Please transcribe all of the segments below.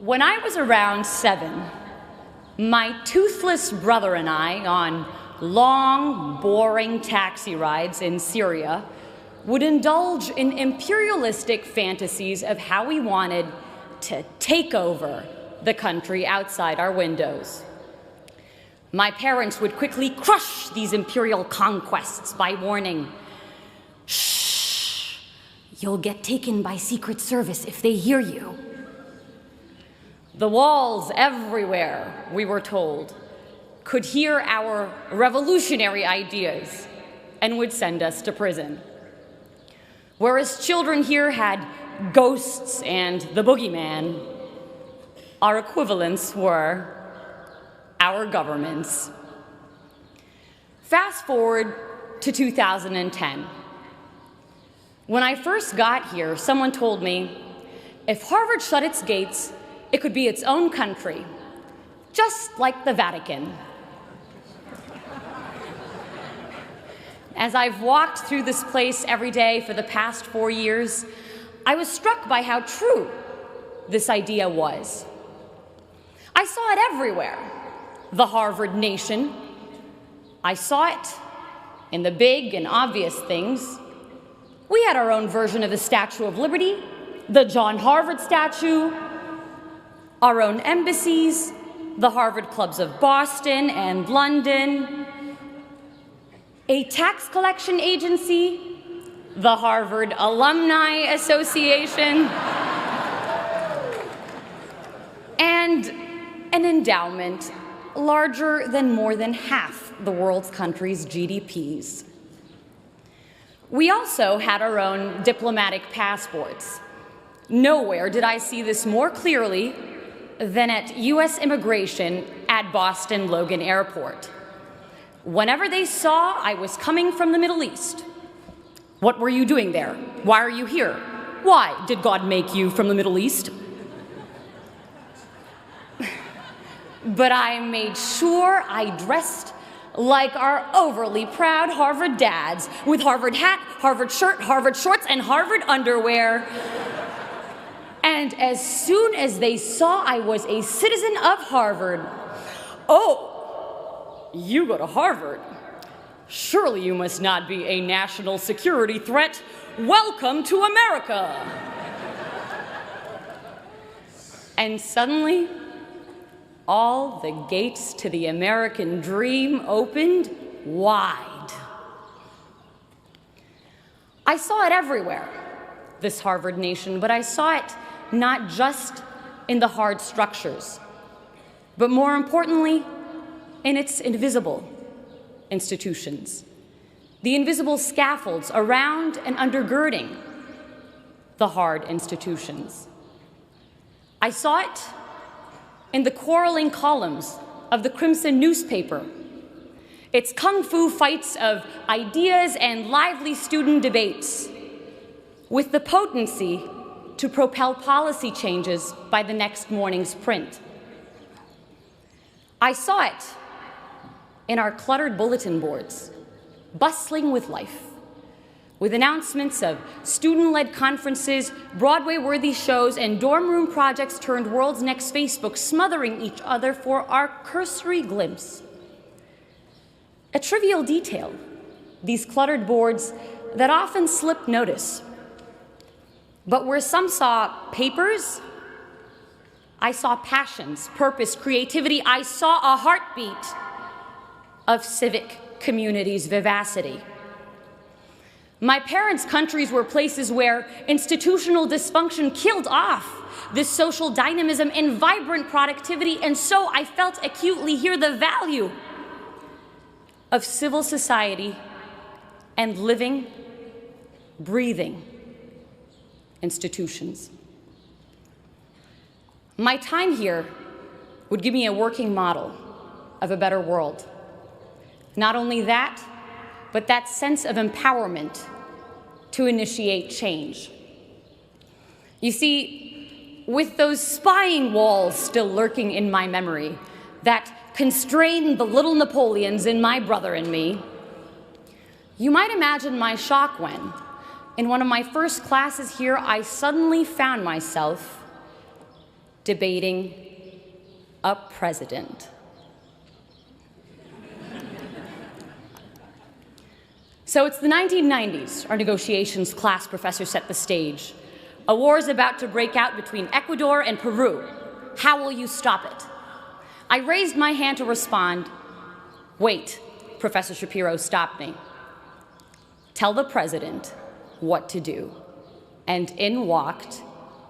When I was around 7, my toothless brother and I, on long, boring taxi rides in Syria, would indulge in imperialistic fantasies of how we wanted to take over the country outside our windows. My parents would quickly crush these imperial conquests by warning, "Shh, you'll get taken by Secret Service if they hear you." The walls everywhere, we were told, could hear our revolutionary ideas and would send us to prison. Whereas children here had ghosts and the boogeyman, our equivalents were our governments. Fast forward to 2010. When I first got here, someone told me, if Harvard shut its gates, it could be its own country, just like the Vatican. As I've walked through this place every day for the past 4 years, I was struck by how true this idea was. I saw it everywhere. The Harvard Nation. I saw it in the big and obvious things. We had our own version of the Statue of Liberty, the John Harvard statue, our own embassies, the Harvard clubs of Boston and London, a tax collection agency, the Harvard Alumni Association, and an endowment larger than more than half the world's countries' GDPs. We also had our own diplomatic passports. Nowhere did I see this more clearly than at U.S. immigration at Boston Logan Airport. Whenever they saw I was coming from the Middle East, "What were you doing there? Why are you here? Why did God make you from the Middle East?" But I made sure I dressed like our overly proud Harvard dads, with Harvard hat, Harvard shirt, Harvard shorts, and Harvard underwear. And as soon as they saw I was a citizen of Harvard, "Oh, you go to Harvard? Surely you must not be a national security threat. Welcome to America." And suddenly, all the gates to the American dream opened wide. I saw it everywhere, this Harvard Nation, but I saw it not just in the hard structures, but more importantly, in its invisible institutions, the invisible scaffolds around and undergirding the hard institutions. I saw it in the quarreling columns of the Crimson newspaper, its kung fu fights of ideas and lively student debates, with the potency to propel policy changes by the next morning's print. I saw it in our cluttered bulletin boards, bustling with life, with announcements of student-led conferences, Broadway-worthy shows, and dorm room projects turned world's next Facebook, smothering each other for our cursory glimpse. A trivial detail, these cluttered boards that often slipped notice. But where some saw papers, I saw passions, purpose, creativity. I saw a heartbeat of civic community's vivacity. My parents' countries were places where institutional dysfunction killed off this social dynamism and vibrant productivity, and so I felt acutely here the value of civil society and living, breathing institutions. My time here would give me a working model of a better world. Not only that, but that sense of empowerment to initiate change. You see, with those spying walls still lurking in my memory that constrained the little Napoleons in my brother and me, you might imagine my shock when, in one of my first classes here, I suddenly found myself debating a president. So it's the 1990s. Our negotiations class professor set the stage. A war is about to break out between Ecuador and Peru. How will you stop it? I raised my hand to respond. Wait, Professor Shapiro stopped me. Tell the president what to do. And in walked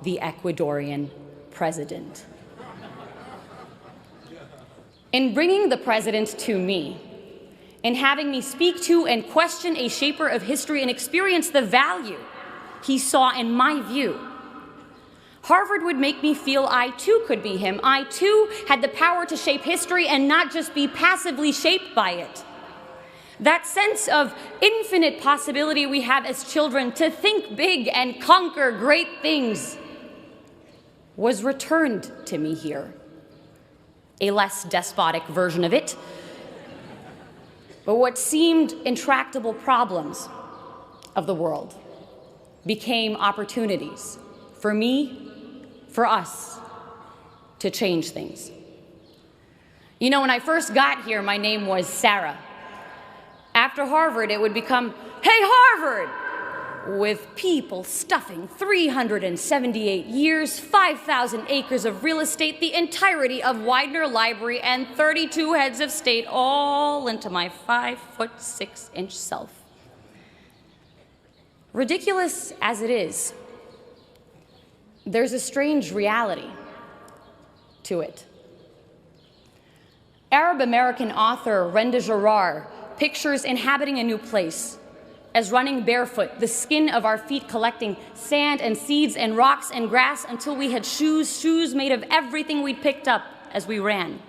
the Ecuadorian president. In bringing the president to me, in having me speak to and question a shaper of history and experience the value he saw in my view, Harvard would make me feel I too could be him. I too had the power to shape history and not just be passively shaped by it. That sense of infinite possibility we have as children to think big and conquer great things was returned to me here. A less despotic version of it. But what seemed intractable problems of the world became opportunities for me, for us, to change things. You know, when I first got here, my name was Sarah. After Harvard, it would become, "Hey, Harvard!" with people stuffing 378 years, 5,000 acres of real estate, the entirety of Widener Library, and 32 heads of state all into my 5'6" self. Ridiculous as it is, there's a strange reality to it. Arab-American author Renda Jarrar pictures inhabiting a new place as running barefoot, the skin of our feet collecting sand and seeds and rocks and grass until we had shoes made of everything we'd picked up as we ran.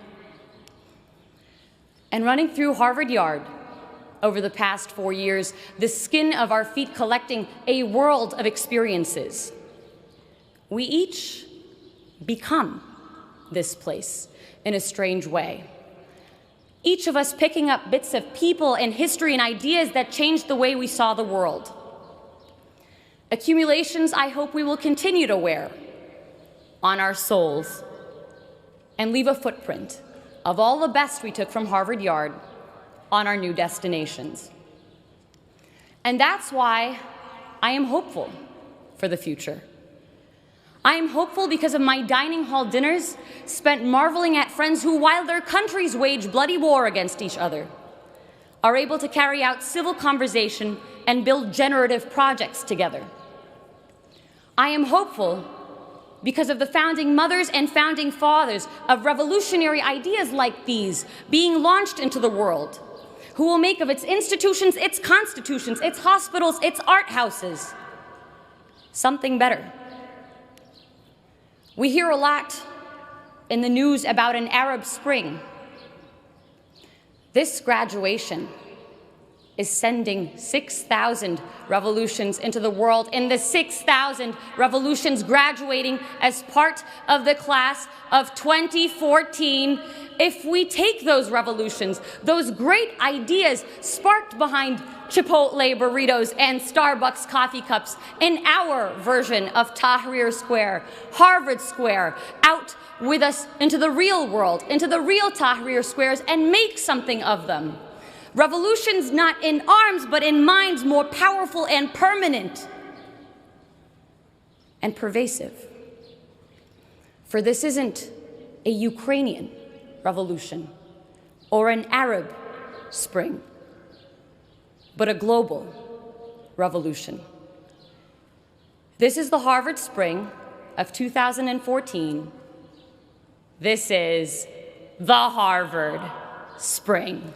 And running through Harvard Yard over the past 4 years, the skin of our feet collecting a world of experiences. We each become this place in a strange way. Each of us picking up bits of people and history and ideas that changed the way we saw the world. Accumulations I hope we will continue to wear on our souls and leave a footprint of all the best we took from Harvard Yard on our new destinations. And that's why I am hopeful for the future. I am hopeful because of my dining hall dinners spent marveling at friends who, while their countries wage bloody war against each other, are able to carry out civil conversation and build generative projects together. I am hopeful because of the founding mothers and founding fathers of revolutionary ideas like these being launched into the world, who will make of its institutions, its constitutions, its hospitals, its art houses, something better. We hear a lot in the news about an Arab Spring. This graduation is sending 6,000 revolutions into the world, and the 6,000 revolutions graduating as part of the class of 2014. If we take those revolutions, those great ideas sparked behind Chipotle burritos and Starbucks coffee cups in our version of Tahrir Square, Harvard Square, out with us into the real world, into the real Tahrir Squares, and make something of them. Revolutions not in arms, but in minds, more powerful and permanent and pervasive. For this isn't a Ukrainian revolution or an Arab Spring, but a global revolution. This is the Harvard Spring of 2014. This is the Harvard Spring.